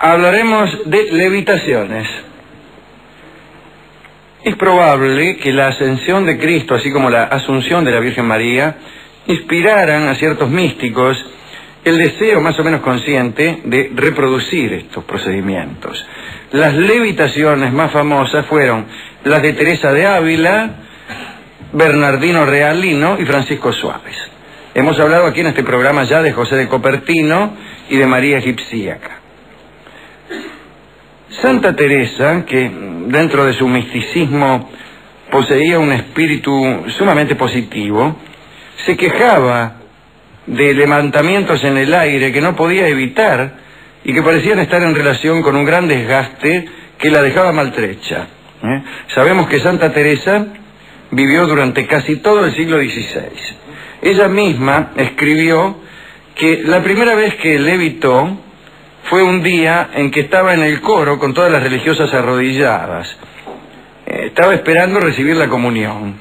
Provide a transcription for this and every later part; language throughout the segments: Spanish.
hablaremos de levitaciones. Es probable que la ascensión de Cristo, así como la asunción de la Virgen María, inspiraran a ciertos místicos el deseo más o menos consciente de reproducir estos procedimientos. Las levitaciones más famosas fueron las de Teresa de Ávila, Bernardino Realino y Francisco Suárez. Hemos hablado aquí en este programa ya de José de Copertino y de María Egipcíaca. Santa Teresa, que dentro de su misticismo poseía un espíritu sumamente positivo, se quejaba de levantamientos en el aire que no podía evitar y que parecían estar en relación con un gran desgaste que la dejaba maltrecha. Sabemos que Santa Teresa vivió durante casi todo el siglo XVI. Ella misma escribió que la primera vez que levitó fue un día en que estaba en el coro con todas las religiosas arrodilladas. Estaba esperando recibir la comunión.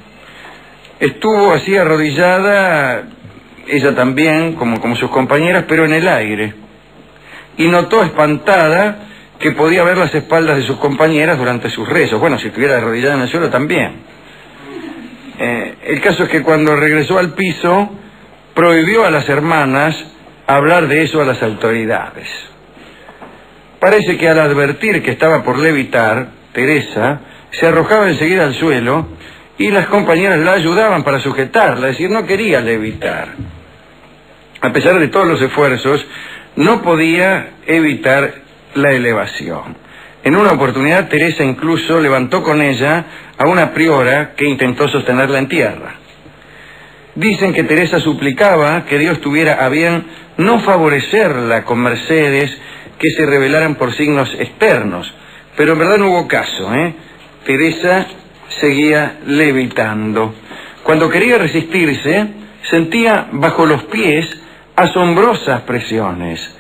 Estuvo así arrodillada, ella también, como sus compañeras, pero en el aire. Y notó espantada que podía ver las espaldas de sus compañeras durante sus rezos. Bueno, si estuviera arrodillada en el suelo también. El caso es que cuando regresó al piso, prohibió a las hermanas hablar de eso a las autoridades. Parece que al advertir que estaba por levitar, Teresa se arrojaba enseguida al suelo y las compañeras la ayudaban para sujetarla, es decir, no quería levitar. A pesar de todos los esfuerzos, no podía evitar la elevación. En una oportunidad, Teresa incluso levantó con ella a una priora que intentó sostenerla en tierra. Dicen que Teresa suplicaba que Dios tuviera a bien no favorecerla con mercedes que se revelaran por signos externos, pero en verdad no hubo caso, Teresa seguía levitando. Cuando quería resistirse, sentía bajo los pies asombrosas presiones.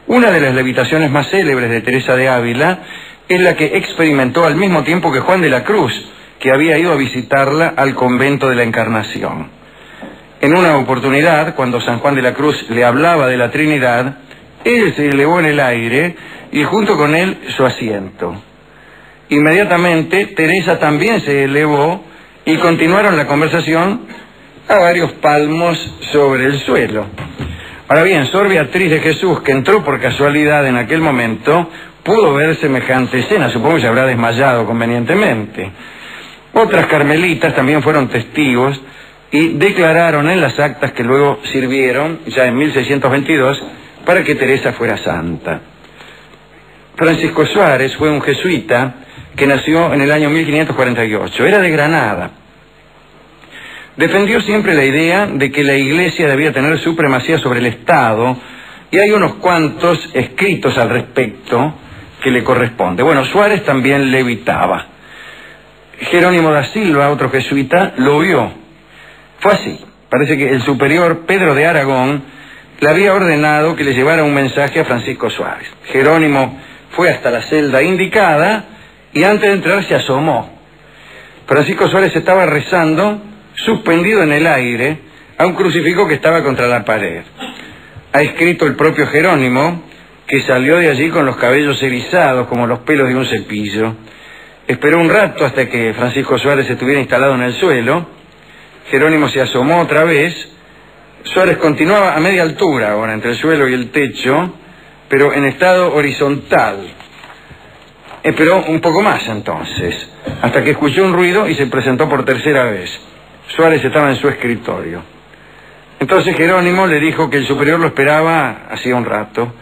Una de las levitaciones más célebres de Teresa de Ávila es la que experimentó al mismo tiempo que Juan de la Cruz, que había ido a visitarla al convento de la Encarnación. En una oportunidad, cuando San Juan de la Cruz le hablaba de la Trinidad, él se elevó en el aire y junto con él su asiento. Inmediatamente Teresa también se elevó y continuaron la conversación a varios palmos sobre el suelo. Ahora bien, Sor Beatriz de Jesús, que entró por casualidad en aquel momento, pudo ver semejante escena, supongo que se habrá desmayado convenientemente. Otras carmelitas también fueron testigos y declararon en las actas que luego sirvieron, ya en 1622, para que Teresa fuera santa. Francisco Suárez fue un jesuita que nació en el año 1548. Era de Granada. Defendió siempre la idea de que la Iglesia debía tener supremacía sobre el Estado, y hay unos cuantos escritos al respecto que le corresponde. Bueno, Suárez también levitaba. Jerónimo da Silva, otro jesuita, lo vio. Fue así. Parece que el superior Pedro de Aragón le había ordenado que le llevara un mensaje a Francisco Suárez. Jerónimo fue hasta la celda indicada y antes de entrar se asomó. Francisco Suárez estaba rezando, suspendido en el aire, a un crucifijo que estaba contra la pared. Ha escrito el propio Jerónimo que salió de allí con los cabellos erizados como los pelos de un cepillo. Esperó un rato hasta que Francisco Suárez estuviera instalado en el suelo. Jerónimo se asomó otra vez. Suárez continuaba a media altura ahora entre el suelo y el techo, pero en estado horizontal. Esperó un poco más entonces, hasta que escuchó un ruido y se presentó por tercera vez. Suárez estaba en su escritorio. Entonces Jerónimo le dijo que el superior lo esperaba hacía un rato.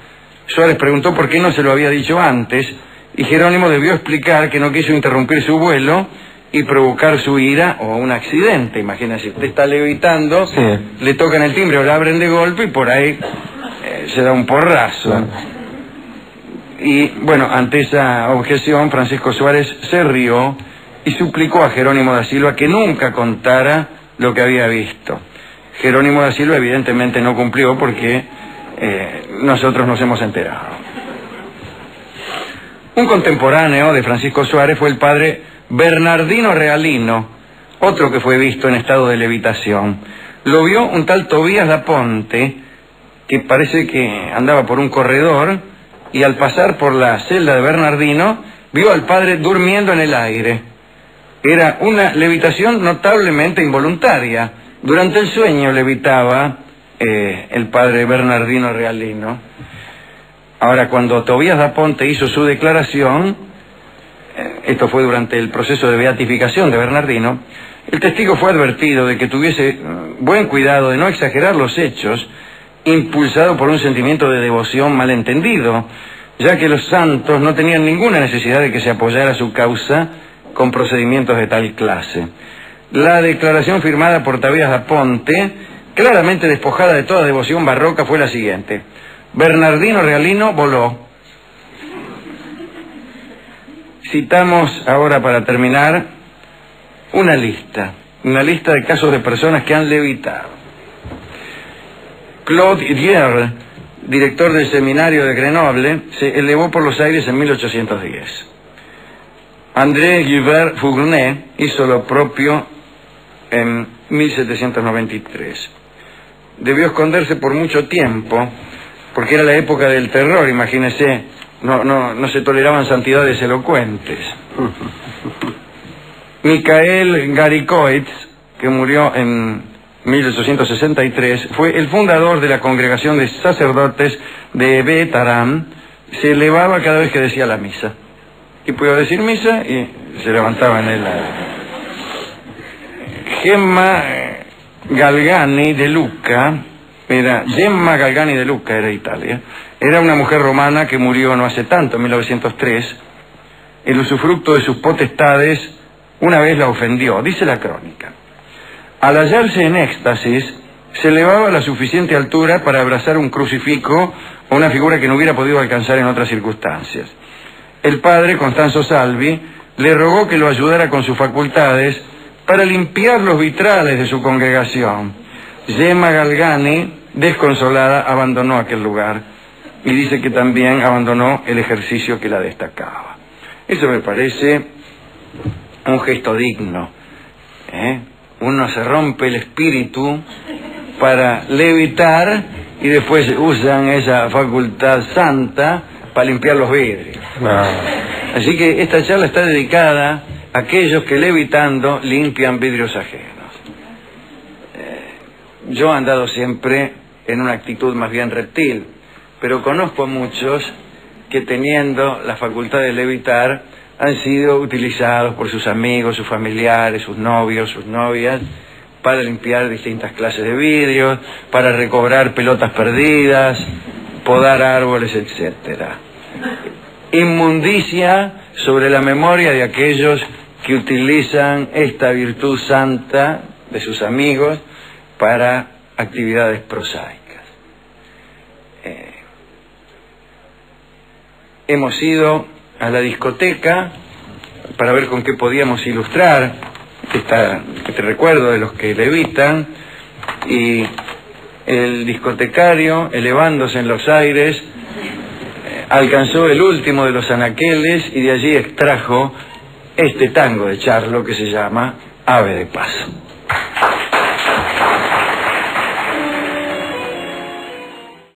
Suárez preguntó por qué no se lo había dicho antes, y Jerónimo debió explicar que no quiso interrumpir su vuelo y provocar su ira o un accidente. Imagínese, usted está levitando, sí, le tocan el timbre o le abren de golpe y por ahí se da un porrazo. Y bueno, ante esa objeción, Francisco Suárez se rió y suplicó a Jerónimo da Silva que nunca contara lo que había visto. Jerónimo da Silva evidentemente no cumplió porque nosotros nos hemos enterado. Un contemporáneo de Francisco Suárez fue el padre Bernardino Realino, otro que fue visto en estado de levitación. Lo vio un tal Tobías da Ponte, que parece que andaba por un corredor y al pasar por la celda de Bernardino, vio al padre durmiendo en el aire. Era una levitación notablemente involuntaria. Durante el sueño levitaba el padre Bernardino Realino. Ahora, cuando Tobías da Ponte hizo su declaración, esto fue durante el proceso de beatificación de Bernardino, el testigo fue advertido de que tuviese buen cuidado de no exagerar los hechos, impulsado por un sentimiento de devoción malentendido, ya que los santos no tenían ninguna necesidad de que se apoyara su causa con procedimientos de tal clase. La declaración firmada por Tobías da Ponte, claramente despojada de toda devoción barroca, fue la siguiente: Bernardino Realino voló. Citamos ahora, para terminar, una lista de casos de personas que han levitado. Claude Hirier, director del seminario de Grenoble, se elevó por los aires en 1810. André Guibert Fournet hizo lo propio en 1793. Debió esconderse por mucho tiempo, porque era la época del terror, imagínese, no se toleraban santidades elocuentes. Michael Garicoitz, que murió en 1863, fue el fundador de la congregación de sacerdotes de Bétaram. Se elevaba cada vez que decía la misa. Y podía decir misa y se levantaba en el aire. Gemma Galgani de Lucca era de Italia. Era una mujer romana que murió no hace tanto, en 1903. El usufructo de sus potestades una vez la ofendió, dice la crónica. Al hallarse en éxtasis, se elevaba a la suficiente altura para abrazar un crucifijo o una figura que no hubiera podido alcanzar en otras circunstancias. El padre, Constanzo Salvi, le rogó que lo ayudara con sus facultades para limpiar los vitrales de su congregación. Gemma Galgani, desconsolada, abandonó aquel lugar y dice que también abandonó el ejercicio que la destacaba. Eso me parece un gesto digno. Uno se rompe el espíritu para levitar y después usan esa facultad santa para limpiar los vidrios. Así que esta charla está dedicada a aquellos que levitando limpian vidrios ajenos. Yo he andado siempre en una actitud más bien reptil, pero conozco a muchos que, teniendo la facultad de levitar, han sido utilizados por sus amigos, sus familiares, sus novios, sus novias, para limpiar distintas clases de vidrios, para recobrar pelotas perdidas, podar árboles, etcétera. Inmundicia sobre la memoria de aquellos que utilizan esta virtud santa de sus amigos para actividades prosaicas. Hemos ido a la discoteca para ver con qué podíamos ilustrar este recuerdo de los que levitan, y el discotecario, elevándose en los aires, alcanzó el último de los anaqueles y de allí extrajo este tango de Charlo que se llama Ave de Paso.